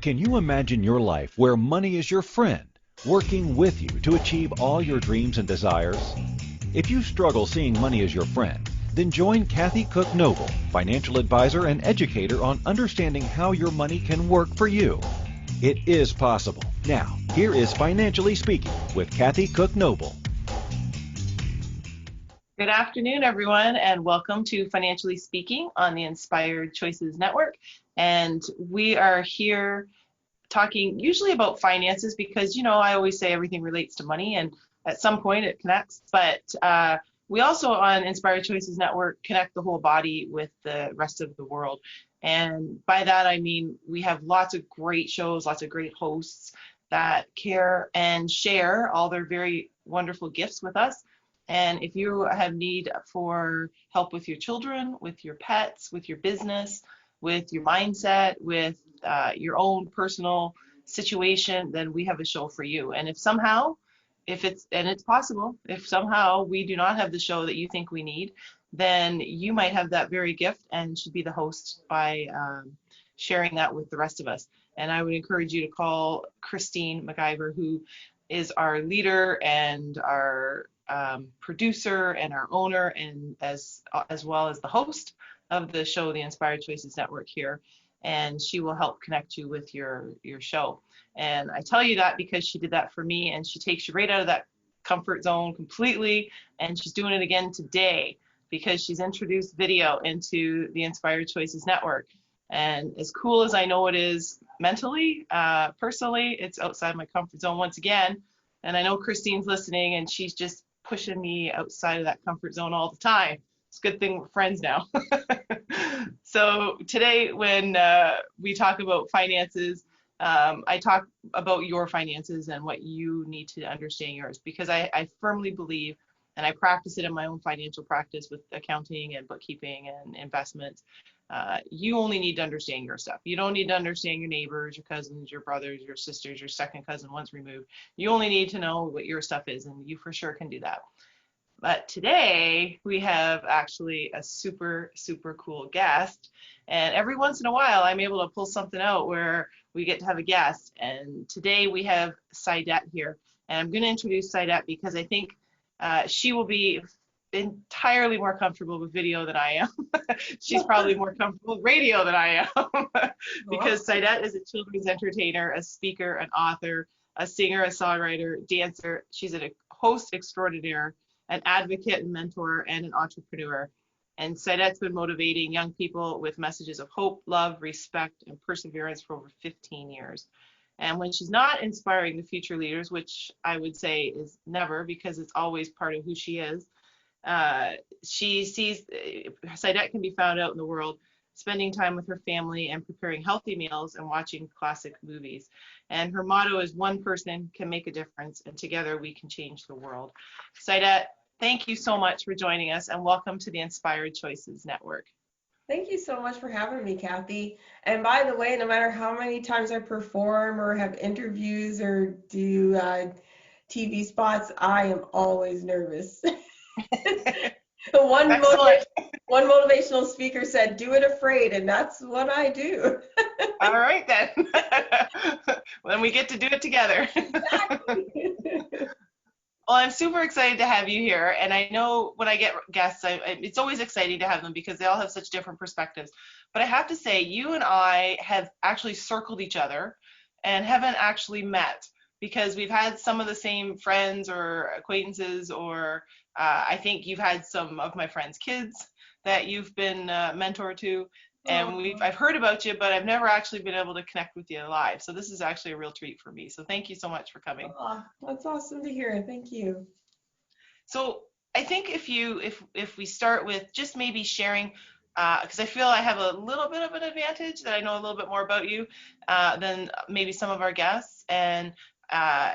Can you imagine your life where money is your friend, working with you to achieve all your dreams and desires? If you struggle seeing money as your friend, then join Kathy Cook Noble, financial advisor and educator on understanding how your money can work for you. It is possible. Now, here is Financially Speaking with Kathy Cook Noble. Good afternoon, everyone, and welcome to Financially Speaking on the Inspired Choices Network. And we are here talking usually about finances because, I always say everything relates to money and at some point it connects. But we also on Inspired Choices Network connect the whole body with the rest of the world. And by that, I mean, we have lots of great shows, lots of great hosts that care and share all their very wonderful gifts with us. And if you have need for help with your children, with your pets, with your business, with your mindset, with your own personal situation, then we have a show for you. And if somehow, it's possible, if somehow we do not have the show that you think we need, then you might have that very gift and should be the host by sharing that with the rest of us. And I would encourage you to call Christine McIver, who is our leader and our producer and our owner, and as well as the host of the show, the Inspired Choices Network here, and she will help connect you with your show. And I tell you that because she did that for me, and she takes you right out of that comfort zone completely, and she's doing it again today because she's introduced video into the Inspired Choices Network. And as cool as I know it is mentally, personally, it's outside my comfort zone once again. And I know Christine's listening, and she's just pushing me outside of that comfort zone all the time. It's a good thing we're friends now. So today, when we talk about finances, I talk about your finances and what you need to understand yours, because I firmly believe, and I practice it in my own financial practice with accounting and bookkeeping and investments. You only need to understand your stuff. You don't need to understand your neighbors, your cousins, your brothers, your sisters, your second cousin once removed. You only need to know what your stuff is, and you for sure can do that. But today we have actually a super, super cool guest. And every once in a while, I'm able to pull something out where we get to have a guest. And today we have Saidat here. And I'm going to introduce Saidat because I think she will be entirely more comfortable with video than I am. She's probably more comfortable with radio than I am because Saidat is a children's entertainer, a speaker, an author, a singer, a songwriter, dancer. She's a host extraordinaire, an advocate and mentor, and an entrepreneur. And Saidat's been motivating young people with messages of hope, love, respect, and perseverance for over 15 years. And when she's not inspiring the future leaders, which I would say is never, because it's always part of who she is, she sees Saidat can be found out in the world, spending time with her family and preparing healthy meals and watching classic movies. And her motto is one person can make a difference, and together we can change the world. Saidat, thank you so much for joining us, and welcome to the Inspired Choices Network. Thank you so much for having me, Kathy. And by the way, no matter how many times I perform or have interviews or do TV spots, I am always nervous. One motivational speaker said, "Do it afraid," and that's what I do. All right, then. When we get to do it together. Exactly. Well, I'm super excited to have you here. And I know when I get guests, it's always exciting to have them because they all have such different perspectives. But I have to say, you and I have actually circled each other and haven't actually met, because we've had some of the same friends or acquaintances, or I think you've had some of my friends' kids that you've been mentored to. And I've heard about you, but I've never actually been able to connect with you live. So this is actually a real treat for me. So thank you so much for coming. Oh, that's awesome to hear. Thank you. So I think if we start with just maybe sharing, because I feel I have a little bit of an advantage that I know a little bit more about you than maybe some of our guests, and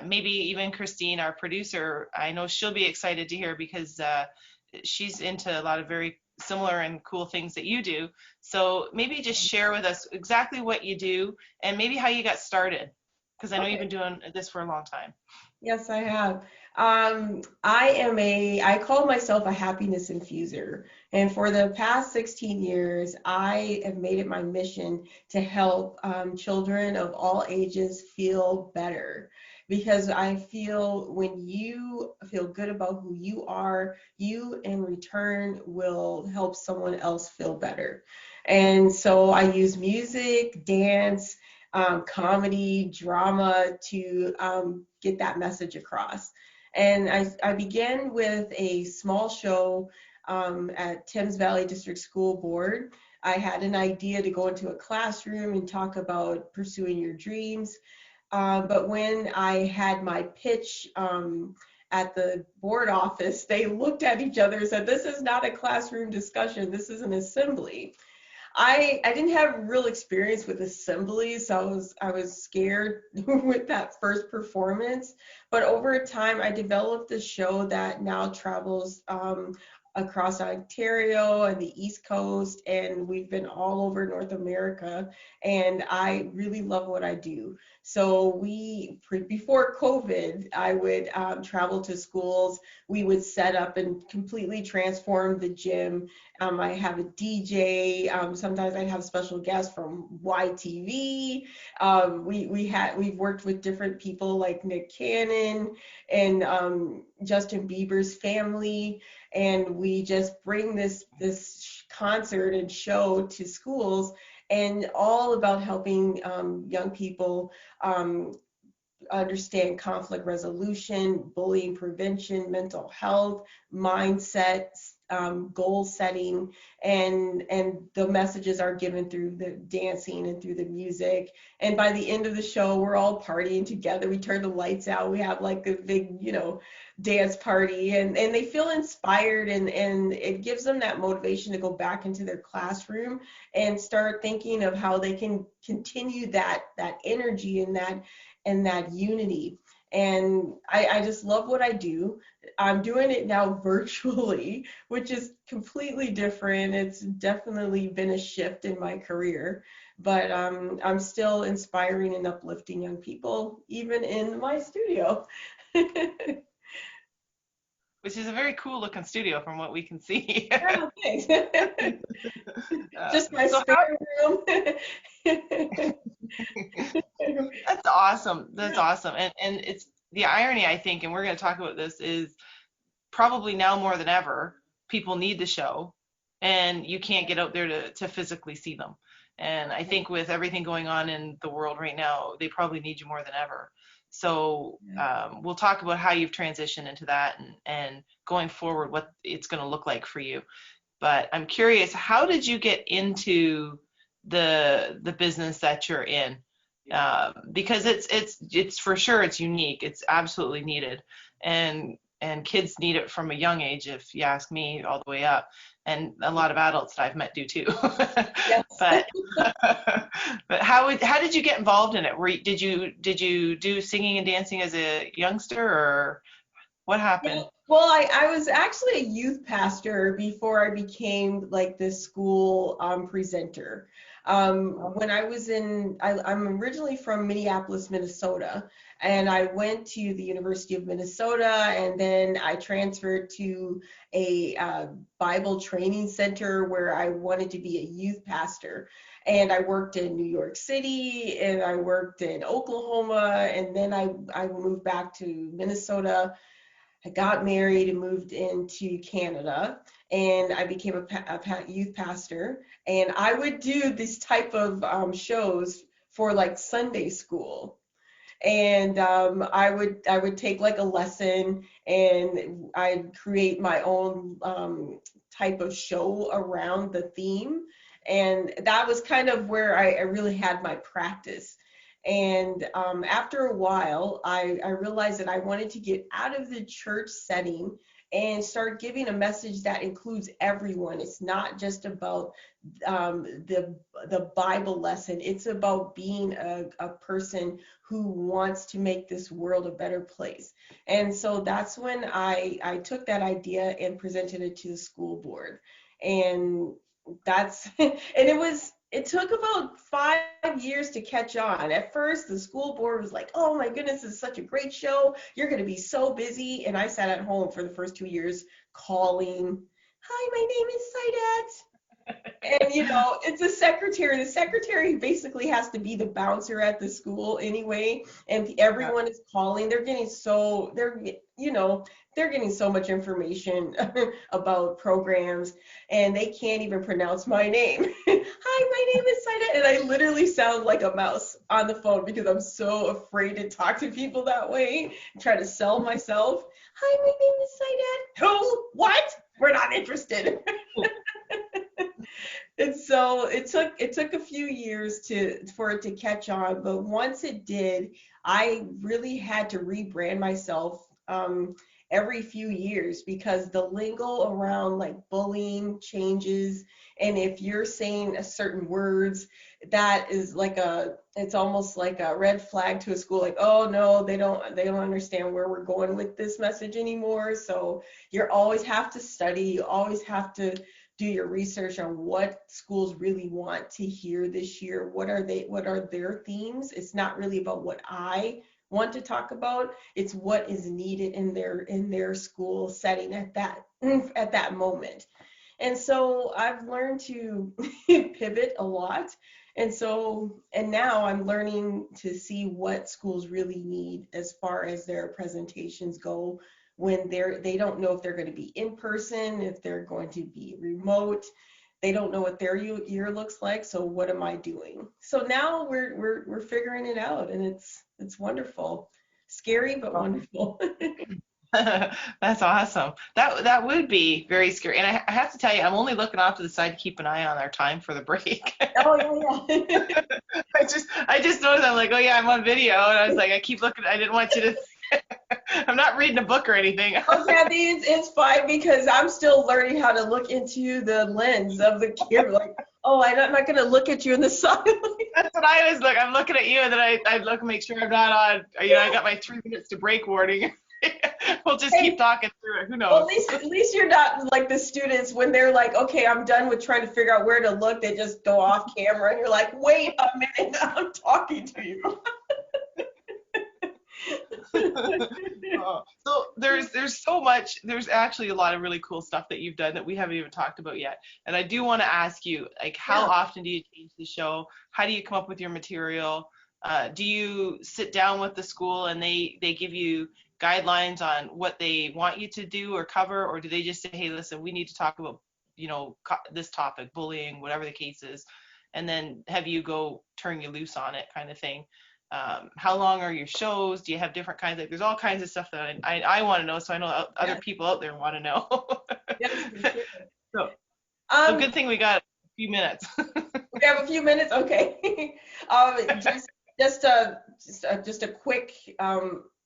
maybe even Christine, our producer. I know she'll be excited to hear because she's into a lot of very similar and cool things that you do. So maybe just share with us exactly what you do and maybe how you got started, because I know you've been doing this for a long time. Yes, I have. I call myself a happiness infuser. And for the past 16 years, I have made it my mission to help children of all ages feel better. Because I feel when you feel good about who you are, you in return will help someone else feel better. And so I use music, dance, comedy, drama to get that message across. And I began with a small show at Thames Valley District School Board. I had an idea to go into a classroom and talk about pursuing your dreams. But when I had my pitch at the board office, they looked at each other and said, "This is not a classroom discussion, this is an assembly." I didn't have real experience with assemblies, so I was scared with that first performance. But over time, I developed a show that now travels across Ontario and the East Coast, and we've been all over North America. And I really love what I do. So before COVID, I would travel to schools. We would set up and completely transform the gym. I have a DJ. Sometimes I'd have special guests from YTV. We've worked with different people like Nick Cannon and Justin Bieber's family, and we just bring this concert and show to schools, and all about helping young people understand conflict resolution, bullying prevention, mental health, mindset, goal setting, and the messages are given through the dancing and through the music. And by the end of the show, we're all partying together. We turn the lights out. We have like a big, dance party, and they feel inspired, and it gives them that motivation to go back into their classroom and start thinking of how they can continue that energy and that unity. And I just love what I do. I'm doing it now virtually, which is completely different. It's definitely been a shift in my career, but I'm still inspiring and uplifting young people, even in my studio. Which is a very cool looking studio from what we can see. Oh, thanks. Just my spare room. That's awesome. That's awesome. And it's the irony, I think, and we're going to talk about this, is probably now more than ever, people need the show, and you can't get out there to physically see them. And I think with everything going on in the world right now, they probably need you more than ever. So we'll talk about how you've transitioned into that, and going forward, what it's going to look like for you. But I'm curious, how did you get into the business that you're in? Because it's for sure, it's unique. It's absolutely needed. And kids need it from a young age, if you ask me, all the way up. And a lot of adults that I've met do too. Yes. But how did you get involved in it? Did you do singing and dancing as a youngster, or what happened? Well, I was actually a youth pastor before I became like this school presenter. When I was I'm originally from Minneapolis, Minnesota, and I went to the University of Minnesota, and then I transferred to a Bible training center where I wanted to be a youth pastor. And I worked in New York City, and I worked in Oklahoma, and then I moved back to Minnesota. I got married and moved into Canada, and I became a youth pastor. And I would do this type of shows for like Sunday school. And I would take like a lesson, and I'd create my own type of show around the theme. And that was kind of where I really had my practice. And after a while, I realized that I wanted to get out of the church setting and start giving a message that includes everyone. It's not just about the Bible lesson. It's about being a person who wants to make this world a better place. And so that's when I took that idea and presented it to the school board. And and It took about 5 years to catch on. At first, the school board was like, oh my goodness, this is such a great show. You're going to be so busy. And I sat at home for the first 2 years calling, hi, my name is Saidat. And, it's a secretary. The secretary basically has to be the bouncer at the school anyway. And everyone is calling. They're getting so much information about programs, and they can't even pronounce my name. Hi, my name is Saidat. And I literally sound like a mouse on the phone because I'm so afraid to talk to people that way, try to sell myself. Hi, my name is Saidat. Who? What? We're not interested. And so it took a few years for it to catch on, but once it did, I really had to rebrand myself every few years because the lingo around like bullying changes, and if you're saying a certain words, that is it's almost like a red flag to a school, like, oh no, they don't understand where we're going with this message anymore. So you always have to study, you always have to do your research on what schools really want to hear this year. What are their themes? It's not really about what I want to talk about. It's what is needed in their school setting at that moment. And so I've learned to pivot a lot. And now I'm learning to see what schools really need as far as their presentations go, when they don't know if they're going to be in person, if they're going to be remote. They don't know what their year looks like. So what am I doing? So now we're figuring it out, and it's wonderful. Scary, but wonderful. That's awesome. That would be very scary. And I have to tell you, I'm only looking off to the side to keep an eye on our time for the break. Oh yeah. I just noticed, I'm like, oh yeah, I'm on video, and I was like, I keep looking. I didn't want you to. I'm not reading a book or anything. Oh, Kathy, it's fine because I'm still learning how to look into the lens of the camera. Like, oh, I'm not going to look at you in the sun. That's what I always look. I'm looking at you, and then I look and make sure I'm not on. I got my 3 minutes to break warning. We'll just keep talking through it. Who knows? Well, at least you're not like the students when they're like, okay, I'm done with trying to figure out where to look. They just go off camera, and you're like, wait a minute, I'm talking to you. So there's so much. There's actually a lot of really cool stuff that you've done that we haven't even talked about yet. And I do want to ask you, like, how often do you change the show? How do you come up with your material? Do you sit down with the school and they give you guidelines on what they want you to do or cover, or do they just say, hey, listen, we need to talk about this topic, bullying, whatever the case is, and then have you go turn you loose on it, kind of thing? How long are your shows? Do you have different kinds? There's all kinds of stuff that I want to know, so I know other people out there want to know. So good thing we got a few minutes. We have a few minutes, okay. Just a quick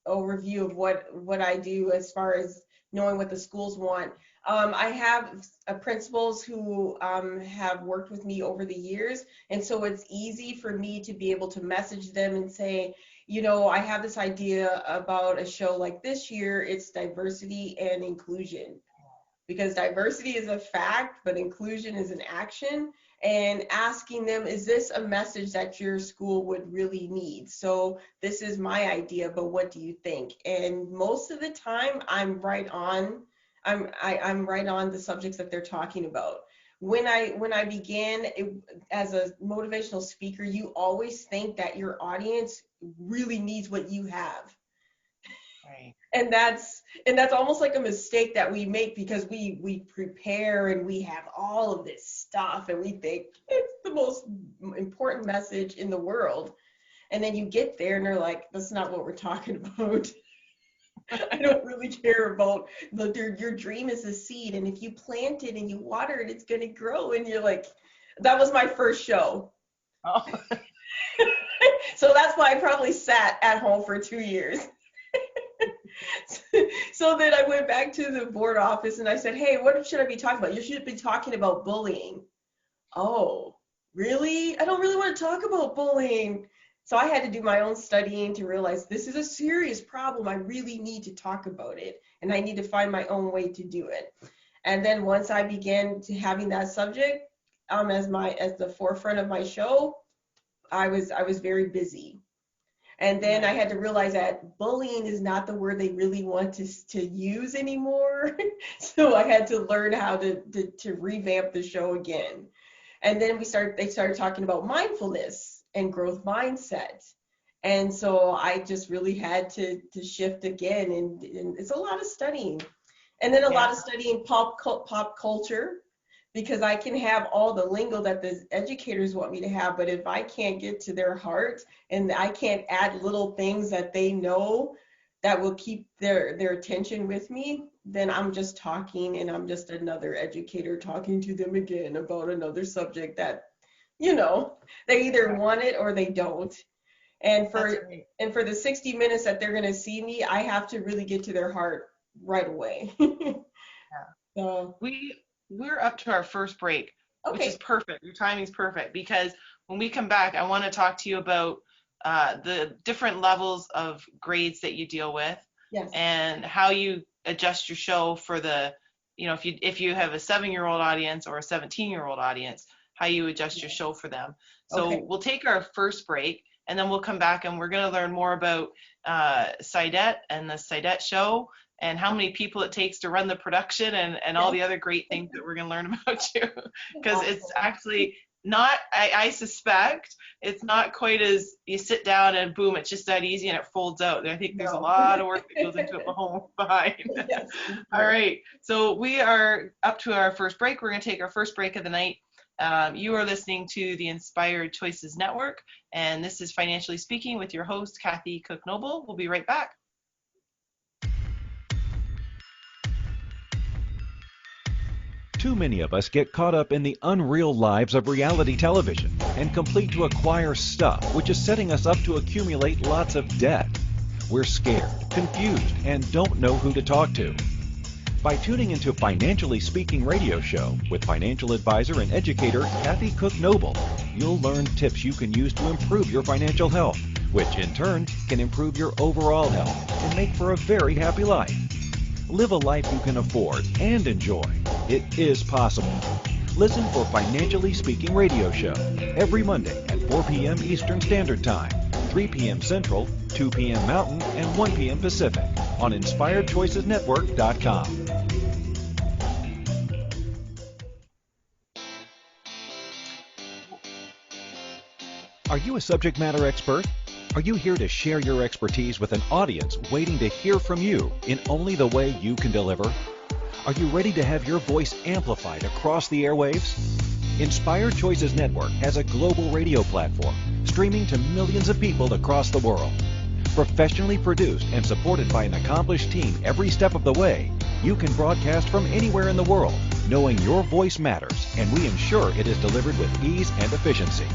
overview of what I do as far as knowing what the schools want. I have principals who have worked with me over the years, and so it's easy for me to be able to message them and say, I have this idea about a show like this year. It's diversity and inclusion, because diversity is a fact, but inclusion is an action. And asking them, is this a message that your school would really need? So this is my idea, but what do you think? And most of the time, I'm right on the subjects that they're talking about. When I began as a motivational speaker, you always think that your audience really needs what you have. Right. And that's almost like a mistake that we make, because we prepare and we have all of this stuff and we think it's the most important message in the world. And then you get there and they're like, that's not what we're talking about. I don't really care about your dream is a seed, and if you plant it and you water it, it's going to grow. And you're like, that was my first show. Oh. So that's why I probably sat at home for 2 years. So then I went back to the board office and I said, hey, what should I be talking about? You should be talking about bullying. Oh, really? I don't really want to talk about bullying. So I had to do my own studying to realize this is a serious problem. I really need to talk about it, and I need to find my own way to do it. And then once I began to having that subject, as the forefront of my show, I was very busy. And then I had to realize that bullying is not the word they really want to use anymore. So I had to learn how to revamp the show again. And then they started talking about mindfulness and growth mindset. And so I just really had to shift again. And it's a lot of studying. And then a lot of studying pop culture, because I can have all the lingo that the educators want me to have, but if I can't get to their heart and I can't add little things that they know that will keep their attention with me, then I'm just talking and I'm just another educator talking to them again about another subject that, they either want it or they don't. And for the 60 minutes that they're going to see me, I have to really get to their heart right away. So we're up to our first break, which is perfect. Your timing's perfect, because when we come back, I want to talk to you about the different levels of grades that you deal with, and how you adjust your show for the, if you have a 7-year-old audience or a 17-year-old audience, how you adjust your show for them. So we'll take our first break, and then we'll come back and we're going to learn more about Saidat and the Saidat Show, and how many people it takes to run the production, and all the other great things that we're going to learn about you. Because it's actually not, I suspect, it's not quite as you sit down and boom, it's just that easy and it folds out. I think there's a lot of work that goes into it behind. Yes. All right. So we are up to our first break. We're going to take our first break of the night. You are listening to the Inspired Choices Network, and this is Financially Speaking with your host, Kathy Cook-Noble. We'll be right back. Too many of us get caught up in the unreal lives of reality television and complete to acquire stuff, which is setting us up to accumulate lots of debt. We're scared, confused, and don't know who to talk to. By tuning into Financially Speaking radio show with financial advisor and educator Kathy Cook-Noble, you'll learn tips you can use to improve your financial health, which in turn can improve your overall health and make for a very happy life. Live a life you can afford and enjoy. It is possible. Listen for Financially Speaking radio show every Monday at 4 p.m. Eastern Standard Time, 3 p.m. Central, 2 p.m. Mountain, and 1 p.m. Pacific on InspiredChoicesNetwork.com. Are you a subject matter expert? Are you here to share your expertise with an audience waiting to hear from you in only the way you can deliver? Are you ready to have your voice amplified across the airwaves? Inspired Choices Network has a global radio platform streaming to millions of people across the world. Professionally produced and supported by an accomplished team every step of the way, you can broadcast from anywhere in the world, knowing your voice matters, and we ensure it is delivered with ease and efficiency.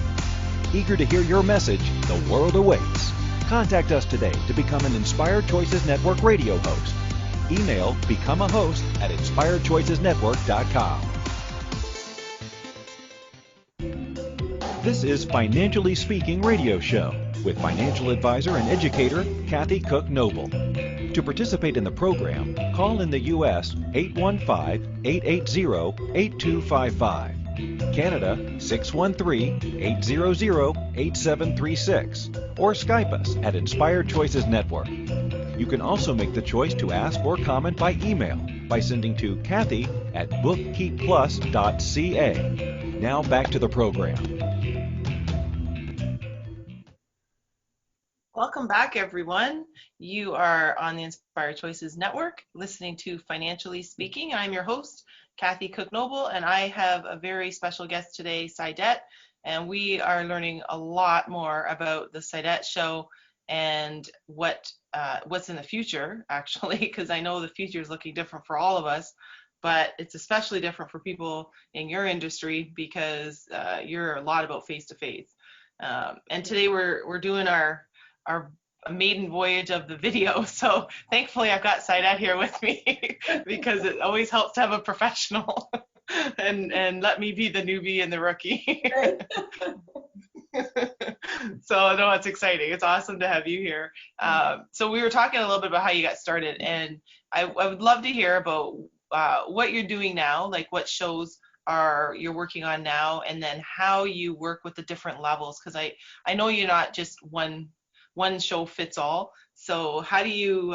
Eager to hear your message, the world awaits. Contact us today to become an Inspired Choices Network radio host. Email becomeahost@inspiredchoicesnetwork.com. This is Financially Speaking radio show with financial advisor and educator Kathy Cook-Noble. To participate in the program, call in the U.S. 815-880-8255. Canada 613-800-8736, or Skype us at Inspired Choices Network. You can also make the choice to ask or comment by email by sending to Kathy@bookkeepplus.ca. Now back to the program. Welcome back, everyone. You are on the Inspired Choices Network, listening to Financially Speaking. I'm your host, Kathy Cook-Noble, and I have a very special guest today, Saidat, and we are learning a lot more about the Saidat Show and what's in the future, actually, because I know the future is looking different for all of us, but it's especially different for people in your industry because you're a lot about face-to-face. And today we're doing our maiden voyage of the video. So thankfully I've got Saidat here with me because it always helps to have a professional and let me be the newbie and the rookie. So no, it's exciting. It's awesome to have you here. So we were talking a little bit about how you got started, and I would love to hear about what you're doing now, like what shows you're working on now, and then how you work with the different levels, because I know you're not just one show fits all. So how do you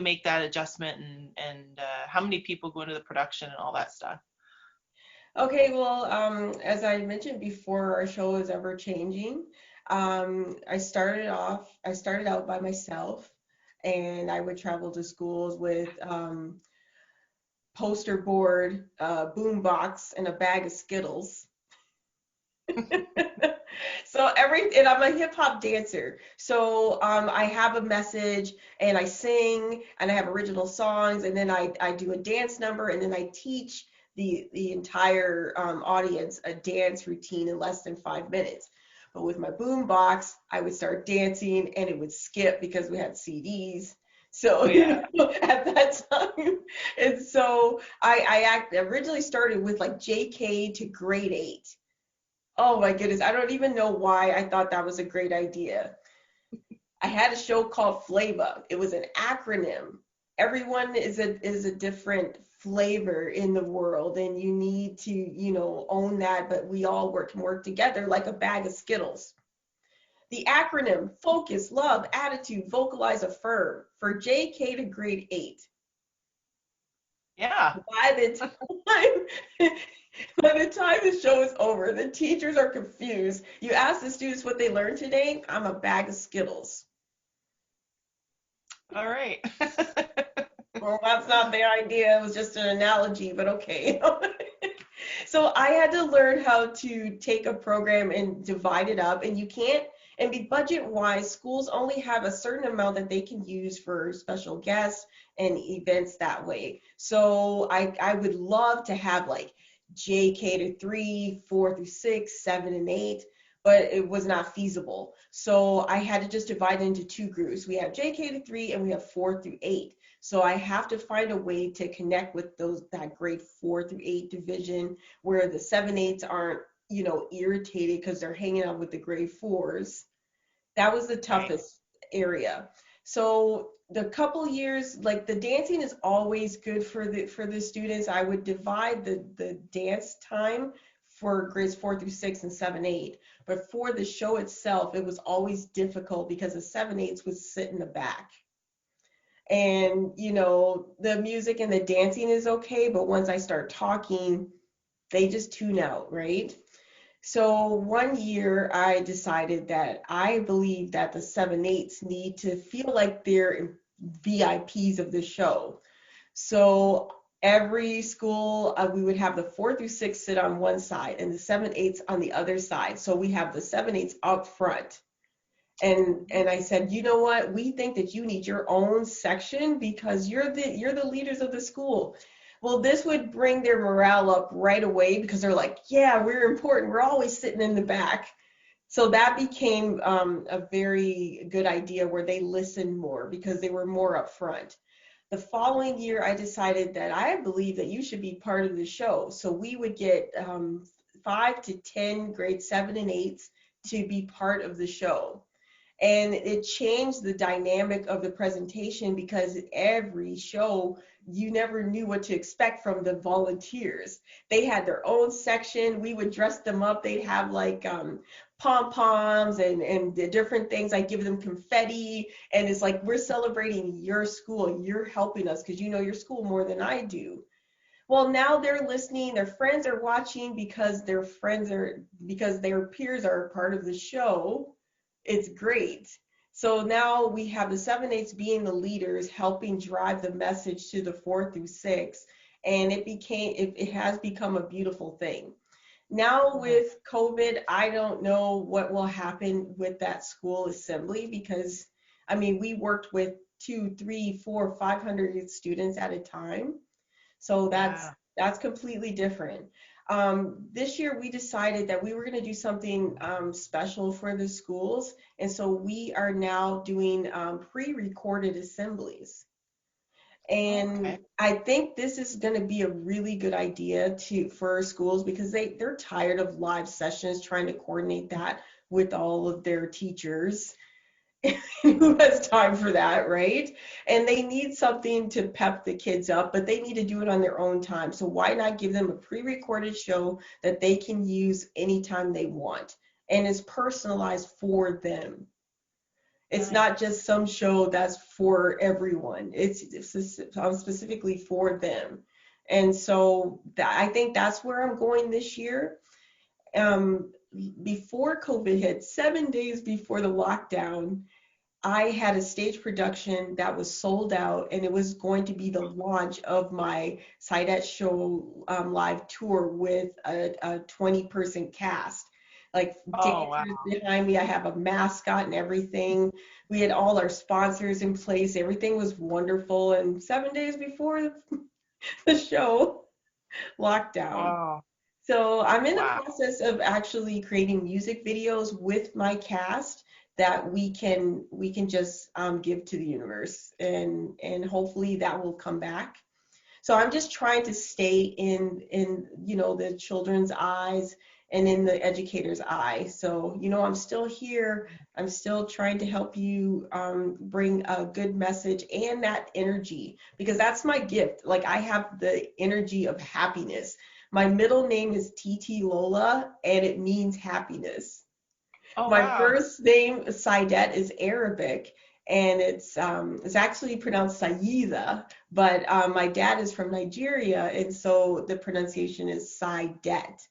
make that adjustment, and how many people go into the production and all that stuff? Okay, well, as I mentioned before, our show is ever changing. I started out by myself, and I would travel to schools with poster board, boom box, and a bag of Skittles. And I'm a hip hop dancer. So I have a message, and I sing, and I have original songs, and then I do a dance number, and then I teach the entire audience a dance routine in less than 5 minutes. But with my boom box, I would start dancing, and it would skip because we had CDs. So Oh, yeah. at that time, and so I originally started with like JK to grade 8. Oh my goodness, I don't even know why I thought that was a great idea. I had a show called Flava. It was an acronym. Everyone is a different flavor in the world, and you need to, own that, but we all work together like a bag of Skittles. The acronym: focus, love, attitude, vocalize, affirm, for JK to grade 8. Yeah. By the time by the time the show is over, the teachers are confused. You ask the students what they learned today, I'm a bag of Skittles. All right. Well, that's not the idea. It was just an analogy, but okay. So I had to learn how to take a program and divide it up, and you can't, and be budget wise, schools only have a certain amount that they can use for special guests and events that way. So I would love to have like JK to 3, 4 through 6, 7 and 8, but it was not feasible. So I had to just divide it into 2 groups. We have JK to 3 and we have 4 through 8. So I have to find a way to connect with that grade 4 through 8 division, where the 7/8s aren't, irritated because they're hanging out with the grade 4s. That was the toughest area. So the couple years, like the dancing is always good for the students. I would divide the dance time for grades 4 through 6 and 7/8. But for the show itself, it was always difficult because the 7/8s would sit in the back. And, the music and the dancing is okay, but once I start talking, they just tune out, right? So one year I decided that I believe that the 7/8s need to feel like they're VIPs of the show. So every school, we would have the 4 through 6 sit on one side and the 7/8s on the other side. So we have the 7/8s up front. And I said, you know what? We think that you need your own section because you're the leaders of the school. Well, this would bring their morale up right away because they're like, yeah, we're important. We're always sitting in the back. So that became a very good idea where they listened more because they were more up front. The following year, I decided that I believe that you should be part of the show. So we would get 5 to 10 grade 7 and 8s to be part of the show. And it changed the dynamic of the presentation because every show, you never knew what to expect from the volunteers. They had their own section. We would dress them up. They'd have like pom-poms and the different things. I give them confetti. And it's like, we're celebrating your school. You're helping us because you know your school more than I do. Well, now they're listening. Their friends are watching because their peers are part of the show. It's great. So now we have the 7/8s being the leaders, helping drive the message to the 4 through 6, and it has become a beautiful thing. Now with COVID, I don't know what will happen with that school assembly because, we worked with 2, 3, 4, 500 students at a time. So that's completely different. This year we decided that we were going to do something special for the schools, and so we are now doing pre-recorded assemblies. And I think this is going to be a really good idea for schools because they're tired of live sessions, trying to coordinate that with all of their teachers. Who has time for that, right? And they need something to pep the kids up, but they need to do it on their own time. So why not give them a pre-recorded show that they can use anytime they want and is personalized for them? It's not just some show that's for everyone. It's specifically for them. And so I think that's where I'm going this year. Before COVID hit, 7 days before the lockdown, I had a stage production that was sold out, and it was going to be the launch of my Saidat Show live tour with a 20-person cast. Like dancers behind me, I have a mascot and everything. We had all our sponsors in place. Everything was wonderful. And 7 days before the show, lockdown. Wow. So I'm in the process of actually creating music videos with my cast that we can just give to the universe, and hopefully that will come back. So I'm just trying to stay in the children's eyes and in the educator's eye. So I'm still here. I'm still trying to help you bring a good message and that energy, because that's my gift. Like, I have the energy of happiness. My middle name is TT Lola, and it means happiness. My first name, Saidat, is Arabic, and it's actually pronounced Saida, but my dad is from Nigeria, and so the pronunciation is Saidat,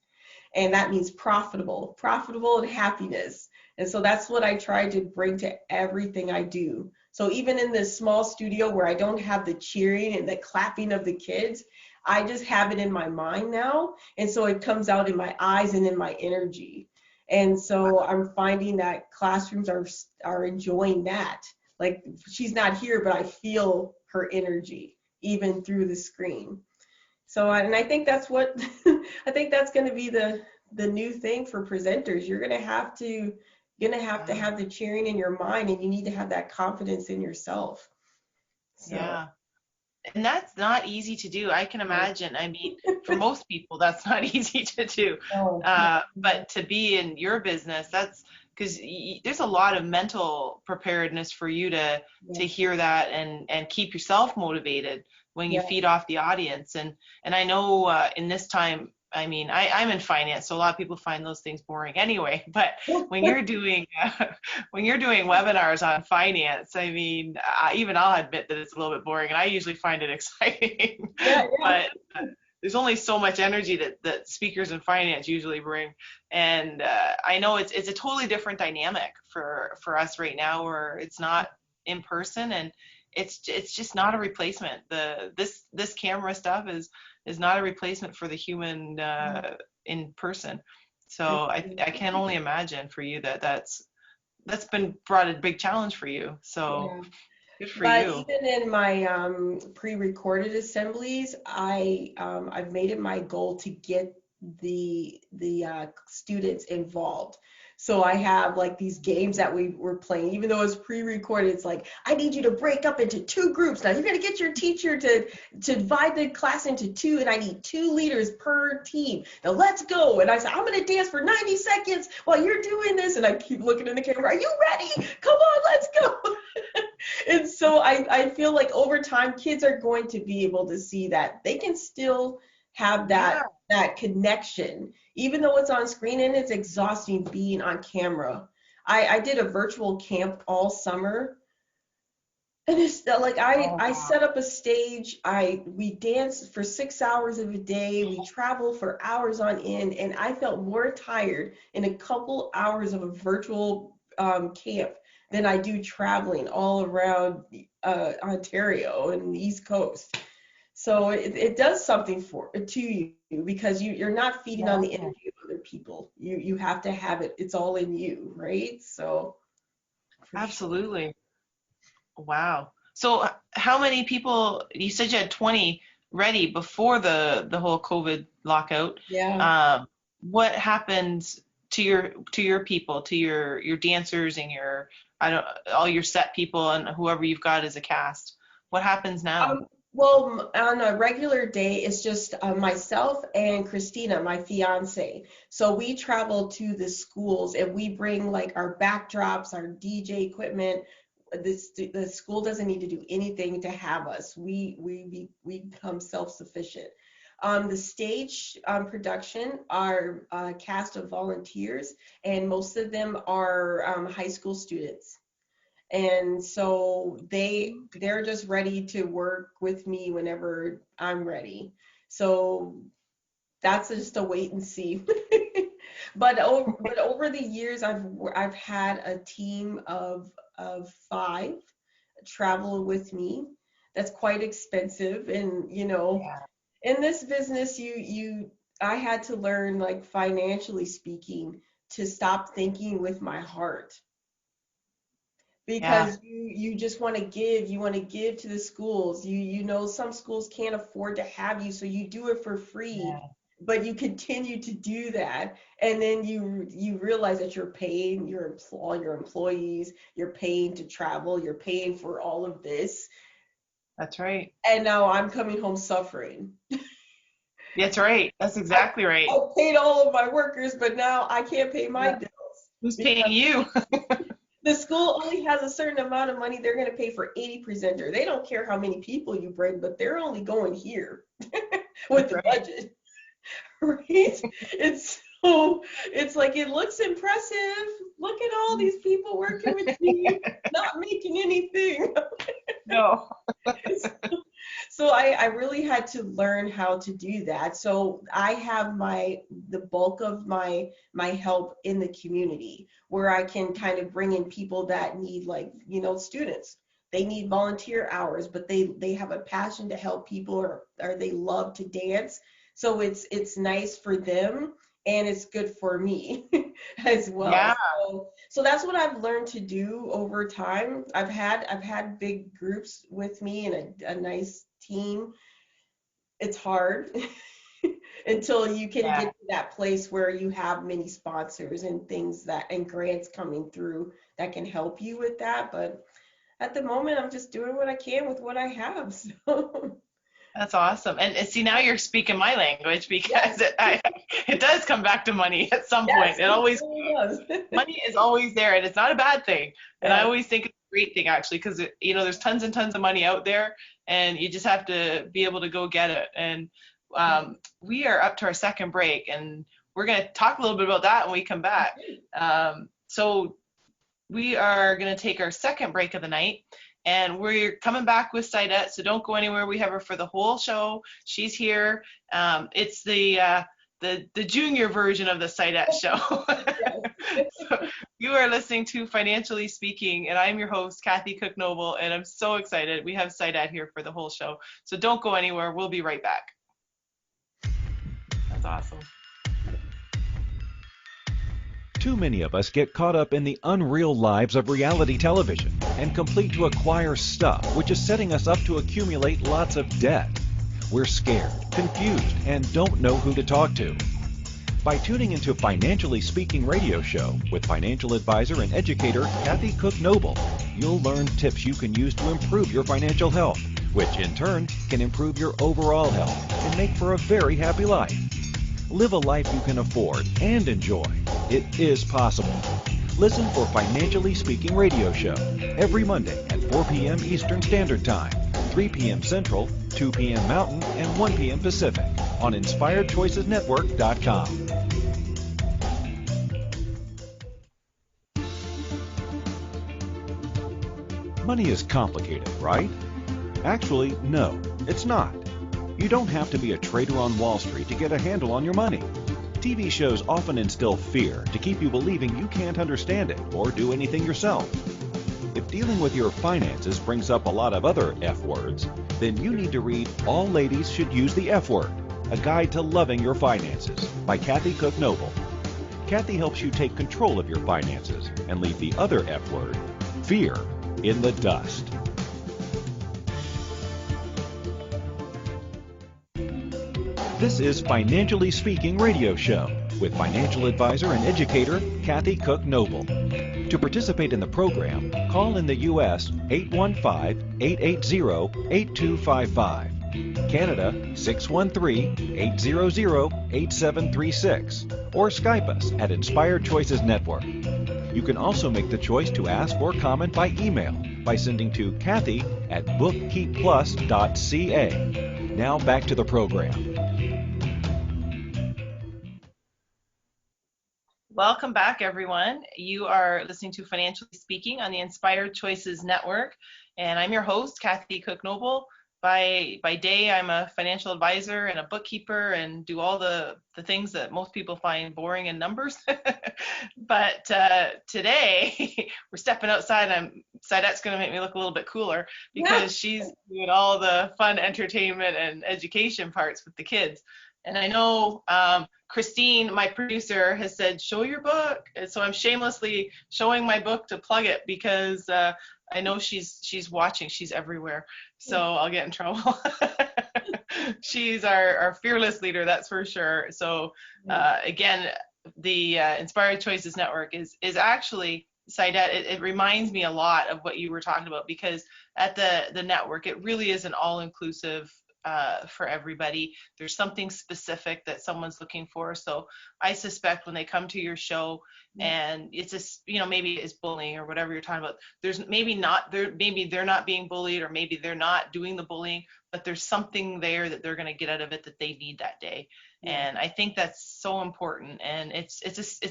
and that means profitable and happiness. And so that's what I try to bring to everything I do. So even in this small studio where I don't have the cheering and the clapping of the kids, I just have it in my mind now, and so it comes out in my eyes and in my energy. And so I'm finding that classrooms are enjoying that. Like, she's not here, but I feel her energy even through the screen. So, and I think that's what I think that's going to be the new thing for presenters. You're going to have to have the cheering in your mind, and you need to have that confidence in yourself. So. Yeah. And that's not easy to do. I can imagine. I mean, for most people, that's not easy to do. But to be in your business, that's because there's a lot of mental preparedness for you to hear that and keep yourself motivated when you feed off the audience. And I know in this time, I mean, I'm in finance, so a lot of people find those things boring anyway. But when you're doing webinars on finance, I mean, even I'll admit that it's a little bit boring, and I usually find it exciting. But there's only so much energy that speakers in finance usually bring, and I know it's a totally different dynamic for us right now, where it's not in person, and it's just not a replacement. This camera stuff is not a replacement for the human in person. So I can only imagine for you that's been brought a big challenge for you. So good for you. Even in my pre-recorded assemblies, I've made it my goal to get the students involved. So I have like these games that we were playing, even though it's pre-recorded. It's like, I need you to break up into 2 groups. Now you got to get your teacher to divide the class into 2, and I need 2 leaders per team. Now let's go. And I said, I'm going to dance for 90 seconds while you're doing this. And I keep looking in the camera. Are you ready? Come on, let's go. And so I feel like over time, kids are going to be able to see that they can still have that connection, even though it's on screen, and it's exhausting being on camera. I did a virtual camp all summer, and it's like I set up a stage. We danced for 6 hours of a day. We traveled for hours on end, and I felt more tired in a couple hours of a virtual camp than I do traveling all around Ontario and the East Coast. So it does something to you, because you're not feeding on the energy of other people. You have to have it. It's all in you, right? So. Absolutely. Sure. Wow. So how many people, you said you had 20 ready before the whole COVID lockout. Yeah. What happened to your people, to your dancers and all your set people and whoever you've got as a cast? What happens now? Well, on a regular day, it's just myself and Christina, my fiance. So we travel to the schools and we bring like our backdrops, our DJ equipment. The school doesn't need to do anything to have us. We become self-sufficient. The stage production are a cast of volunteers, and most of them are high school students. And so they're just ready to work with me whenever I'm ready. So that's just a wait and see. But over the years, I've had a team of 5 travel with me. That's quite expensive, and Yeah. in this business, I had to learn, like, financially speaking, to stop thinking with my heart, Yeah. because you just want to give. You want to give to the schools. Some schools can't afford to have you, so you do it for free, Yeah. but you continue to do that, and then you realize that you're paying all your employees, you're paying to travel, you're paying for all of this, That's right. and now I'm coming home suffering. That's right. That's I, exactly right. I paid all of my workers, but now I can't pay my Yeah. bills Who's paying because you? the school only has a certain amount of money. They're going to pay for 80 presenter. They don't care how many people you bring, but they're only going here with That's the right. budget, right? It's like, it looks impressive. Look at all these people working with me, not making anything. No. So I really had to learn how to do that. So I have the bulk of my help in the community, where I can kind of bring in people that need, like, students. They need volunteer hours, but they have a passion to help people, or they love to dance. So it's nice for them, and it's good for me as well. Yeah. So that's what I've learned to do over time. I've had big groups with me and a nice team. It's hard until you can Yeah. get to that place where you have many sponsors and things and grants coming through that can help you with that. But at the moment, I'm just doing what I can with what I have. So That's awesome. And see, now you're speaking my language because yes, it does come back to money at some point. yes, It it always really does. Money is always there, and it's not a bad thing. And I Yes. always think it's a great thing, actually, because there's tons and tons of money out there, and you just have to be able to go get it. And we are up to our second break, and we're going to talk a little bit about that when we come back. So we are going to take our second break of the night, and we're coming back with Saidat, so don't go anywhere. We have her for the whole show. She's here. It's the junior version of the Saidat Show. So you are listening to Financially Speaking, and I'm your host, Kathy Cook Noble, and I'm so excited. We have Saidat here for the whole show. So don't go anywhere. We'll be right back. That's awesome. Too many of us get caught up in the unreal lives of reality television and complete to acquire stuff, which is setting us up to accumulate lots of debt. We're scared, confused, and don't know who to talk to. By tuning into Financially Speaking radio show with financial advisor and educator Kathy Cook Noble, you'll learn tips you can use to improve your financial health, which in turn can improve your overall health and make for a very happy life. Live a life you can afford and enjoy. It is possible. Listen for Financially Speaking radio show every Monday at 4 p.m. Eastern Standard Time, 3 p.m. Central, 2 p.m. Mountain, and 1 p.m. Pacific on InspiredChoicesNetwork.com. Money is complicated, right? Actually, no, it's not. You don't have to be a trader on Wall Street to get a handle on your money. TV shows often instill fear to keep you believing you can't understand it or do anything yourself. If dealing with your finances brings up a lot of other F words, then you need to read All Ladies Should Use the F Word, A Guide to Loving Your Finances by Kathy Cook Noble. Kathy helps you take control of your finances and leave the other F word, fear, in the dust. This is Financially Speaking radio show with financial advisor and educator Kathy Cook Noble. To participate in the program, call in the U.S. 815-880-8255, Canada 613-800-8736, or Skype us at Inspired Choices Network. You can also make the choice to ask or comment by email by sending to Kathy@bookkeepplus.ca. Now back to the program. Welcome back, everyone. You are listening to Financially Speaking on the Inspired Choices Network, and I'm your host, Kathy Cook-Noble. By day, I'm a financial advisor and a bookkeeper and do all the things that most people find boring in numbers. But today, we're stepping outside. Saidat's going to make me look a little bit cooler because she's doing all the fun entertainment and education parts with the kids. And I know Christine, my producer, has said, show your book. And so I'm shamelessly showing my book to plug it because I know she's watching. She's everywhere. So I'll get in trouble. She's our fearless leader, that's for sure. So again, the Inspired Choices Network is actually, Saidat, it reminds me a lot of what you were talking about, because at the network, it really is an all-inclusive for everybody. There's something specific that someone's looking for. So I suspect when they come to your show and it's just, maybe it's bullying or whatever you're talking about, there's maybe they're not being bullied, or maybe they're not doing the bullying, but there's something there that they're going to get out of it that they need that day. And I think that's so important. And it's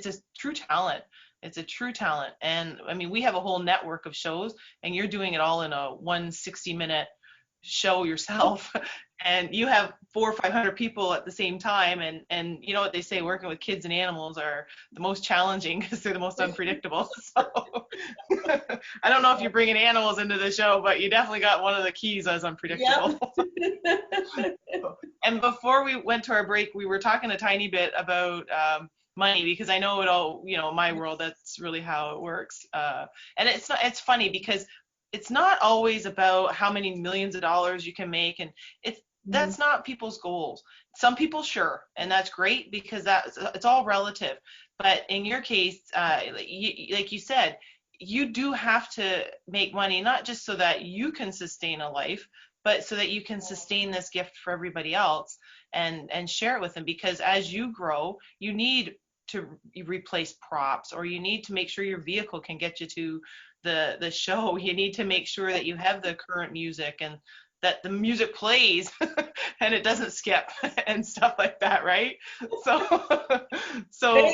a true talent. It's a true talent. And I mean, we have a whole network of shows, and you're doing it all in a 160-minute show yourself, and you have 400 or 500 people at the same time, and you know what they say, working with kids and animals are the most challenging because they're the most unpredictable. So I don't know if you're bringing animals into the show, but you definitely got one of the keys as unpredictable. Yep. And before we went to our break, we were talking a tiny bit about money, because I know it all, in my world, that's really how it works. And it's funny because it's not always about how many millions of dollars you can make, and that's not people's goals. Some people, sure, and that's great because it's all relative. But in your case, like you said, you do have to make money, not just so that you can sustain a life, but so that you can sustain this gift for everybody else and share it with them. Because as you grow, you need to replace props, or you need to make sure your vehicle can get you to the show. You need to make sure that you have the current music and that the music plays and it doesn't skip and stuff like that, right? So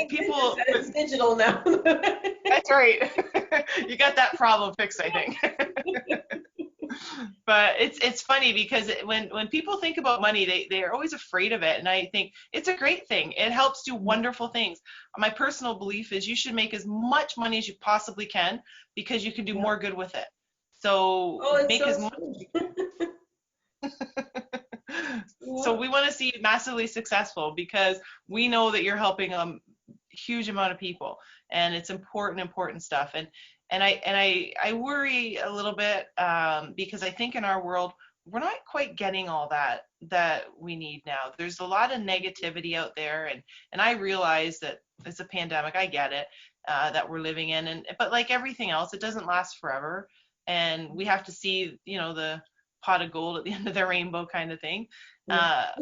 people, it's digital now. That's right. You got that problem fixed, I think. But it's funny because when people think about money, they're always afraid of it. And I think it's a great thing. It helps do wonderful things. My personal belief is you should make as much money as you possibly can, because you can do more good with it. So make as much. So we want to see you massively successful, because we know that you're helping a huge amount of people, and it's important stuff. And I worry a little bit because I think in our world we're not quite getting all that we need now. There's a lot of negativity out there, and I realize that it's a pandemic. I get it, that we're living in, but like everything else, it doesn't last forever, and we have to see the pot of gold at the end of the rainbow kind of thing. But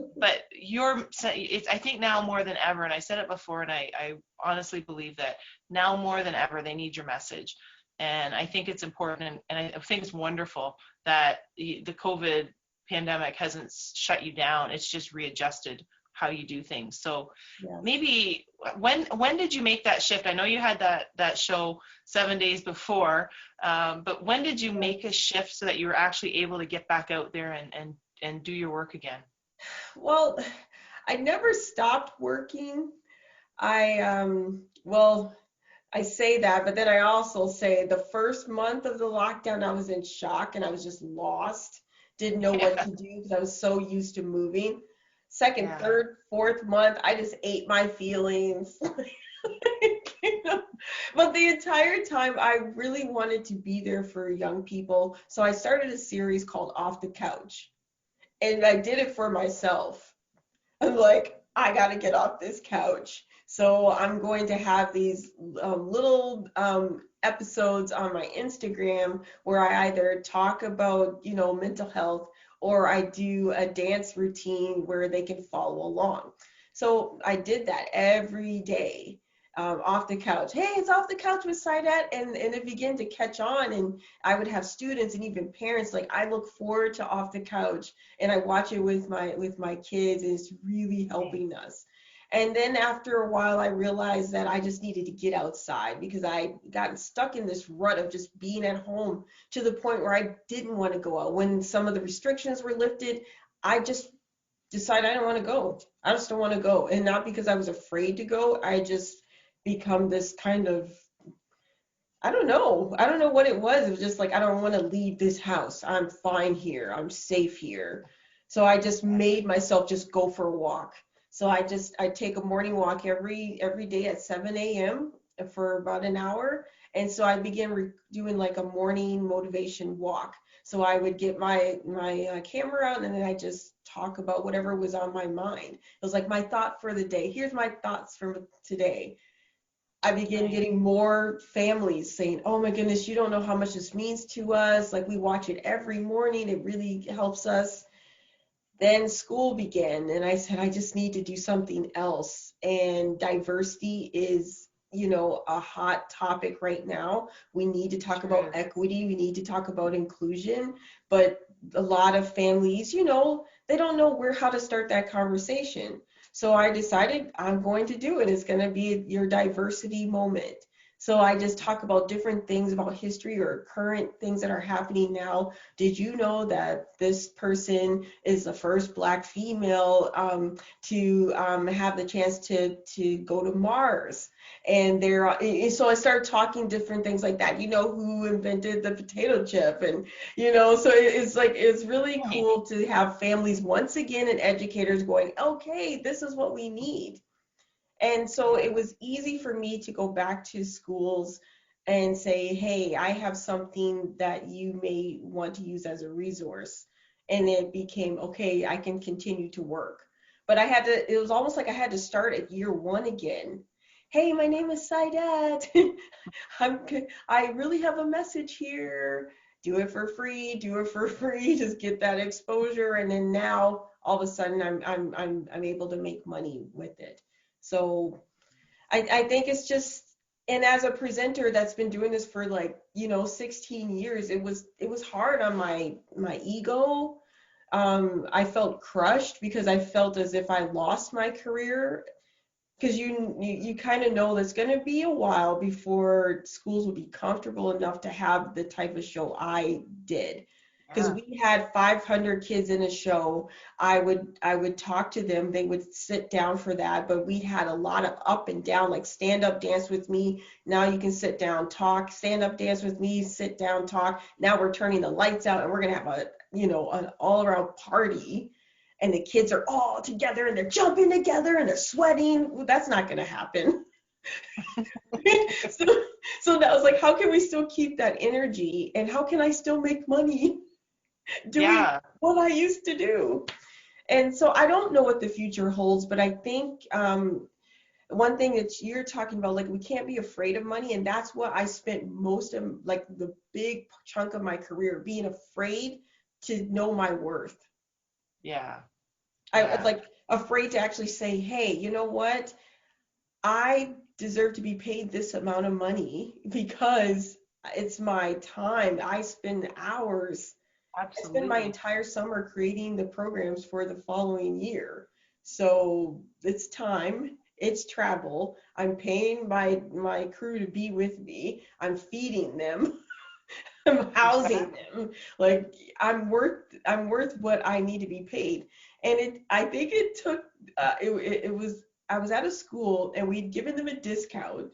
I think now more than ever, and I said it before, and I honestly believe that now more than ever they need your message. And I think it's important, and I think it's wonderful that the COVID pandemic hasn't shut you down. It's just readjusted how you do things. So maybe when did you make that shift? I know you had that show 7 days before, but when did you make a shift so that you were actually able to get back out there and do your work again? Well, I never stopped working. I say that, but then I also say the first month of the lockdown, I was in shock and I was just lost. Didn't know what to do because I was so used to moving. Second, third, fourth month, I just ate my feelings. But the entire time, I really wanted to be there for young people. So I started a series called Off the Couch. And I did it for myself. I'm like, I got to get off this couch. So I'm going to have these little episodes on my Instagram where I either talk about, mental health, or I do a dance routine where they can follow along. So I did that every day, off the couch. Hey, it's off the couch with Saidat, and it began to catch on. And I would have students and even parents like, I look forward to off the couch, and I watch it with my kids, and it's really helping us. And then after a while, I realized that I just needed to get outside because I got stuck in this rut of just being at home to the point where I didn't want to go out. When some of the restrictions were lifted, I just decided I don't want to go. I just don't want to go. And not because I was afraid to go. I just become this kind of, I don't know. I don't know what it was. It was just like, I don't want to leave this house. I'm fine here. I'm safe here. So I just made myself just go for a walk. So I take a morning walk every day at 7 a.m. for about an hour. And so I began doing like a morning motivation walk. So I would get my camera out, and then I just talk about whatever was on my mind. It was like my thought for the day. Here's my thoughts from today. I began getting more families saying, oh my goodness, you don't know how much this means to us. Like, we watch it every morning. It really helps us. Then school began, and I said, I just need to do something else. And diversity is, a hot topic right now. We need to talk about equity. We need to talk about inclusion. But a lot of families, they don't know how to start that conversation. So I decided I'm going to do it. It's going to be your diversity moment. So I just talk about different things about history or current things that are happening now. Did you know that this person is the first Black female to have the chance to go to Mars? And so I started talking different things like that. Who invented the potato chip? And, so it's really cool to have families once again and educators going, okay, this is what we need. And so it was easy for me to go back to schools and say, hey, I have something that you may want to use as a resource. And it became, okay, I can continue to work. But it was almost like I had to start at year one again. Hey, my name is Saidat. I really have a message here. Do it for free. Just get that exposure. And then now all of a sudden I'm able to make money with it. So I think it's just, and as a presenter that's been doing this for 16 years, it was hard on my ego. I felt crushed because I felt as if I lost my career, because you kind of know there's going to be a while before schools will be comfortable enough to have the type of show I did. Because we had 500 kids in a show. I would talk to them. They would sit down for that, but we had a lot of up and down, like stand up, dance with me. Now you can sit down, talk, stand up, dance with me, sit down, talk. Now we're turning the lights out and we're going to have an all around party. And the kids are all together and they're jumping together and they're sweating. Well, that's not going to happen. So that was like, how can we still keep that energy, and how can I still make money doing what I used to do? And so I don't know what the future holds, but I think one thing that you're talking about, like, we can't be afraid of money. And that's what I spent most of, like, the big chunk of my career, being afraid to know my worth. I was like afraid to actually say, hey, you know what? I deserve to be paid this amount of money because it's my time. I spend hours. Absolutely. I spend my entire summer creating the programs for the following year. So it's time. It's travel. I'm paying my crew to be with me. I'm feeding them. I'm housing them. Like, I'm worth what I need to be paid. And I think it took I was at a school and we'd given them a discount.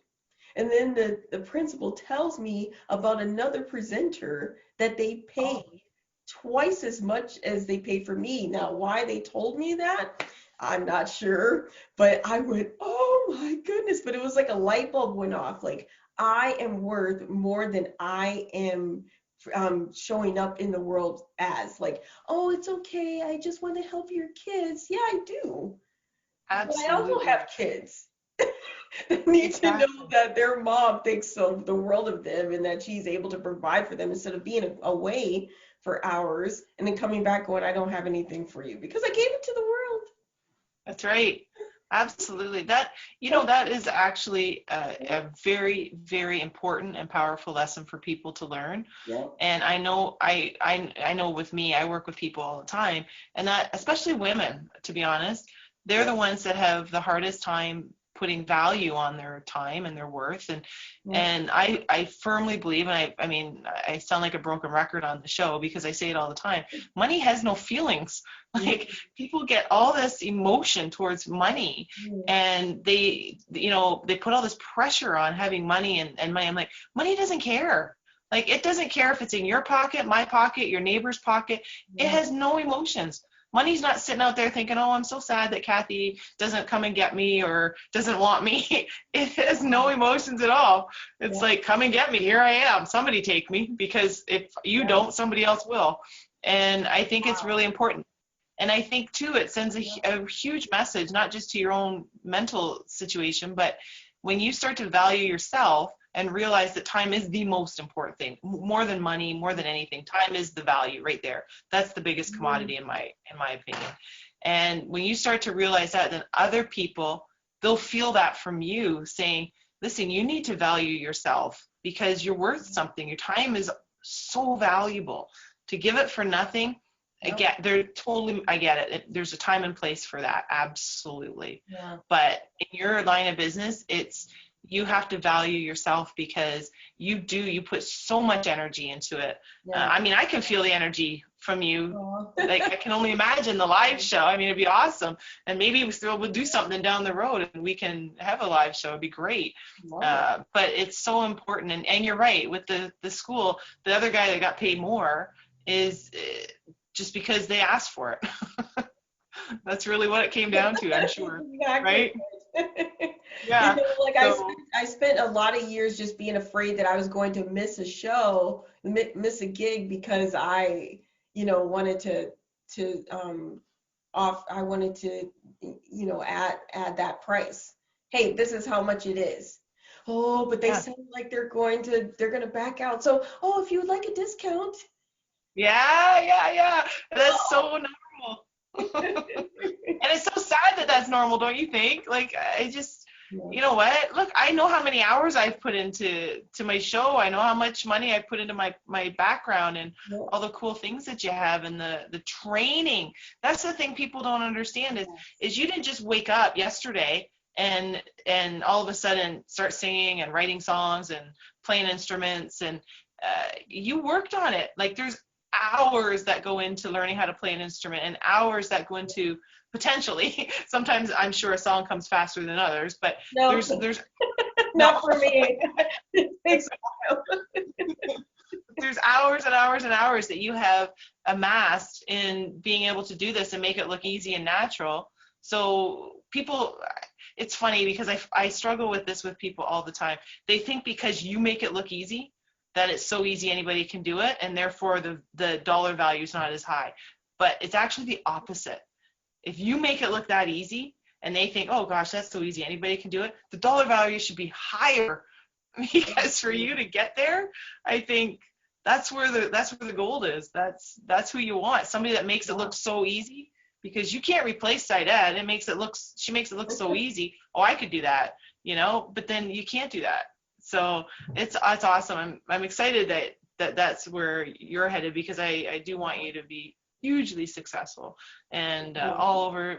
And then the principal tells me about another presenter that they paid twice as much as they paid for me. Now, why they told me that, I'm not sure. But I went, oh my goodness. But it was like a light bulb went off. Like, I am worth more than I am showing up in the world as. Like, oh, it's okay. I just want to help your kids. Yeah, I do. Absolutely. But I also have kids. They need to know that their mom thinks of the world of them and that she's able to provide for them instead of being away for hours and then coming back going, I don't have anything for you because I gave it to the world. That's right. Absolutely. That is actually a very, very important and powerful lesson for people to learn. Yeah. And I know with me, I work with people all the time, and that, especially women, to be honest, they're the ones that have the hardest time putting value on their time and their worth. And I firmly believe, and I mean, I sound like a broken record on the show because I say it all the time, money has no feelings. Like, people get all this emotion towards money, and they put all this pressure on having money and money. I'm like, money doesn't care. Like, it doesn't care if it's in your pocket, my pocket, your neighbor's pocket. It has no emotions. Money's not sitting out there thinking, oh, I'm so sad that Kathy doesn't come and get me or doesn't want me. It has no emotions at all. It's like, come and get me. Here I am. Somebody take me, because if you don't, somebody else will. And I think it's really important. And I think, too, it sends a huge message, not just to your own mental situation, but when you start to value yourself and realize that time is the most important thing, more than money, more than anything. Time is the value right there. That's the biggest commodity in my opinion. And when you start to realize that, then other people, they'll feel that from you, saying, listen, you need to value yourself because you're worth something. Your time is so valuable. To give it for nothing, I get it. There's a time and place for that, absolutely. Yeah. But in your line of business, you have to value yourself because you put so much energy into it. Yeah. I mean, I can feel the energy from you. Like, I can only imagine the live show. I mean, it'd be awesome. And maybe we'll do something down the road and we can have a live show. It'd be great. But it's so important. And you're right, with the school, the other guy that got paid more is just because they asked for it. That's really what it came down to, I'm sure. Exactly. Right? Yeah. I spent a lot of years just being afraid that I was going to miss a show, miss a gig, because I, wanted to add that price. Hey, this is how much it is. Oh, but they seem like they're going to back out. So, if you would like a discount. Yeah. That's so normal. And it's so sad that that's normal, don't you think? Like, I just, you know what? Look, I know how many hours I've put into my show. I know how much money I put into my background and all the cool things that you have and the training. That's the thing people don't understand is you didn't just wake up yesterday and all of a sudden start singing and writing songs and playing instruments, and you worked on it. Like, there's hours that go into learning how to play an instrument and hours that go into potentially, sometimes I'm sure a song comes faster than others, but there's not for me. It takes a while. There's hours and hours and hours that you have amassed in being able to do this and make it look easy and natural. So people, it's funny because I struggle with this with people all the time. They think because you make it look easy, that it's so easy anybody can do it, and therefore the dollar value is not as high. But it's actually the opposite. If you make it look that easy and they think, oh gosh, that's so easy, anybody can do it, the dollar value should be higher, because for you to get there, I think that's where the gold is. That's who you want. Somebody that makes it look so easy, because you can't replace Saidat. She makes it look so easy. Oh, I could do that, but then you can't do that. So it's awesome. I'm excited that's where you're headed, because I do want you to be hugely successful and all over,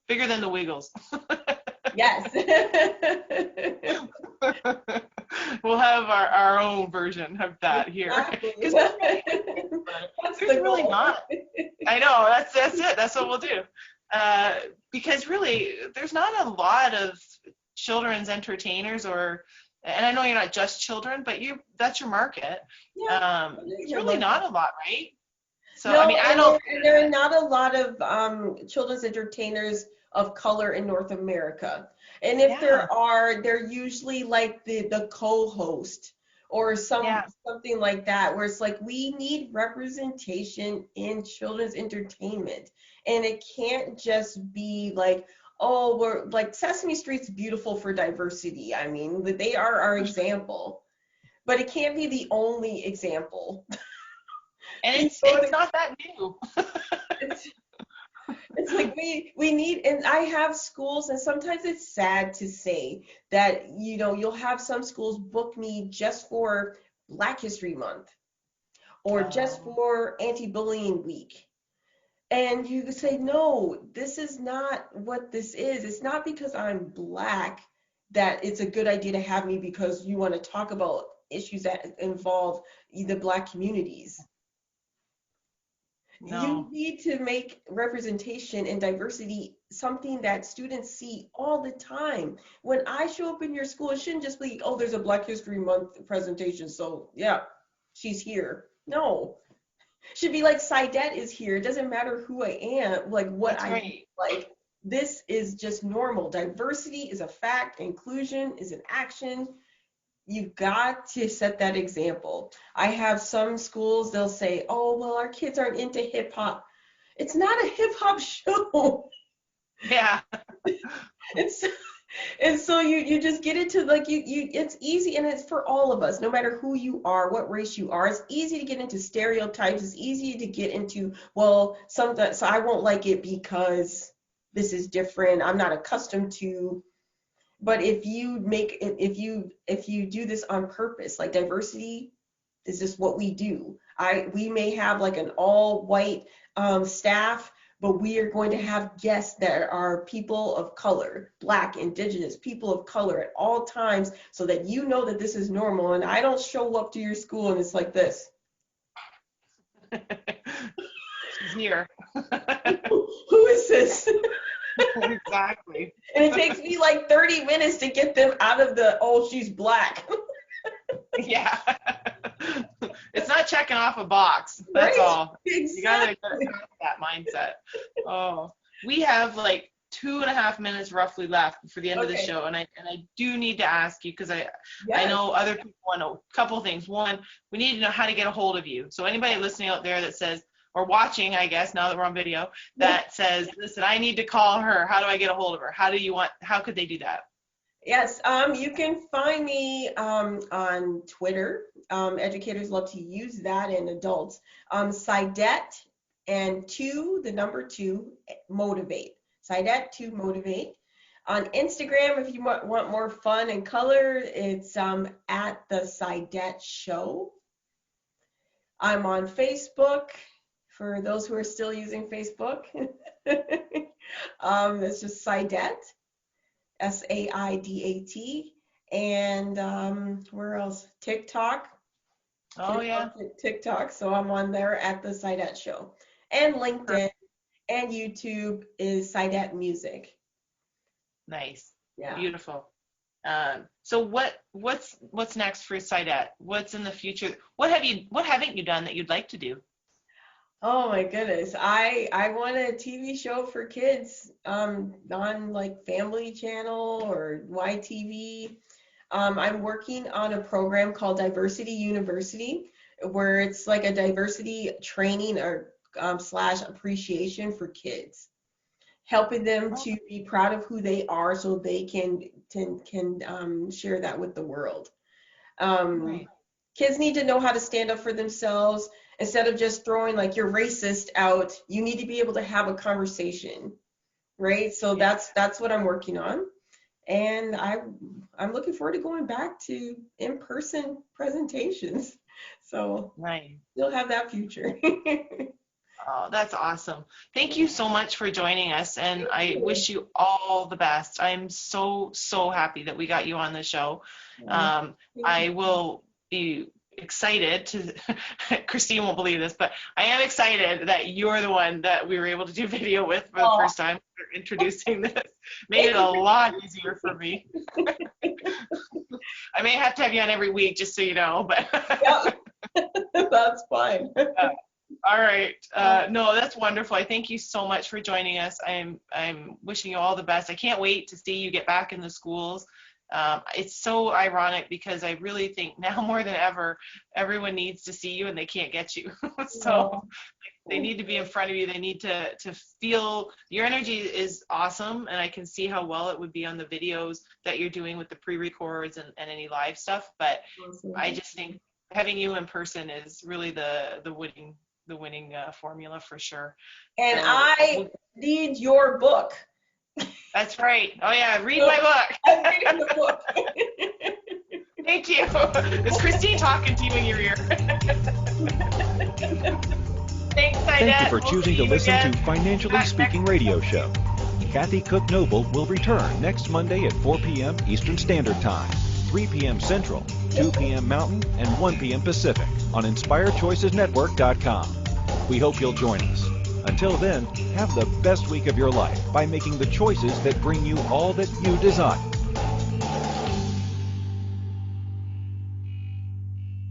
bigger than the Wiggles. Yes. We'll have our own version of that here. Because there's really not. I know, that's it. That's what we'll do. Because really, there's not a lot of children's entertainers, and I know you're not just children, but that's your market. Yeah. It's really not a lot, right? So, no, I mean, I don't. There are not a lot of children's entertainers of color in North America. And if there are, they're usually like the co-host or something like that, where it's like, we need representation in children's entertainment. And it can't just be like, oh, we're like Sesame Street's beautiful for diversity. I mean, they are our example, but it can't be the only example. And it's not that new. It's like we need, and I have schools, and sometimes it's sad to say that, you'll have some schools book me just for Black History Month or just for Anti-Bullying Week. And you say, no, this is not what this is. It's not because I'm Black that it's a good idea to have me because you want to talk about issues that involve the Black communities. No. You need to make representation and diversity something that students see all the time. When I show up in your school, it shouldn't just be, oh, there's a Black History Month presentation, so yeah, she's here. No. Should be like, Saidat is here. It doesn't matter who I am, like what That's I right. like. This is just normal. Diversity is a fact. Inclusion is an action. You've got to set that example. I have some schools, they'll say, oh, well, our kids aren't into hip hop. It's not a hip hop show. Yeah. And so you just get into like it's easy, and it's for all of us, no matter who you are, what race you are. It's easy to get into stereotypes. It's easy to get into, well, so I won't like it because this is different. I'm not accustomed to. But if you do this on purpose, like diversity is just what we do. We may have like an all white staff, but we are going to have guests that are people of color, Black, Indigenous, people of color at all times, so that you know that this is normal. And I don't show up to your school and it's like this. She's here. Who is this? Exactly. And it takes me like 30 minutes to get them out of the, oh, she's Black. Yeah. It's not checking off a box. That's Right? all. Exactly. You gotta have that mindset. Oh, we have like 2.5 minutes roughly left for the end of the show, and I do need to ask you, because I know other people want to know a couple things. One, we need to know how to get a hold of you. So anybody listening out there that says, or watching, I guess, now that we're on video, that says, listen, I need to call her. How do I get a hold of her? How could they do that? Yes, you can find me on Twitter. Educators love to use that, and adults. Saidat and the number 2, motivate. Saidat 2 motivate. On Instagram, if you want more fun and color, it's at the Saidat Show. I'm on Facebook. For those who are still using Facebook, it's just Saidat, Saidat, and where else? TikTok. Oh, yeah. TikTok, so I'm on there at the Saidat Show. And LinkedIn and YouTube is Saidat Music. Nice. Yeah. Beautiful. So what's next for Saidat? What's in the future? What haven't you done that you'd like to do? Oh my goodness. I want a TV show for kids on like Family Channel or YTV. I'm working on a program called Diversity University, where it's like a diversity training or / appreciation for kids, helping them to be proud of who they are so they can share that with the world. Right. Kids need to know how to stand up for themselves. Instead of just throwing like you're racist out, you need to be able to have a conversation, right? So that's what I'm working on, and I'm looking forward to going back to in-person presentations. So Right. you'll have that future. Oh, that's awesome. Thank you so much for joining us, and I wish you all the best. I'm so happy that we got you on the show. I will be excited to, Christine won't believe this, but I am excited that you're the one that we were able to do video with for the first time. For introducing this made it a lot easier for me. I may have to have you on every week, just so you know, but That's fine. all right. No, that's wonderful. I thank you so much for joining us. I'm wishing you all the best. I can't wait to see you get back in the schools. It's so ironic because I really think now more than ever, everyone needs to see you and they can't get you. So They need to be in front of you. They need to feel your energy is awesome, and I can see how well it would be on the videos that you're doing with the pre-records and any live stuff. But I just think having you in person is really the winning formula for sure. And so, I need your book. That's right. Oh yeah, read my book. I'm reading the book. Thank you. It's Christine talking to you in your ear. Thanks, Saidat. Thank you for choosing to listen to Financially Speaking Radio Show. Kathy Cook Noble will return next Monday at 4 p.m. Eastern Standard Time, 3 p.m. Central, 2 p.m. Mountain, and 1 p.m. Pacific on InspiredChoicesNetwork.com. We hope you'll join us. Until then, have the best week of your life by making the choices that bring you all that you desire.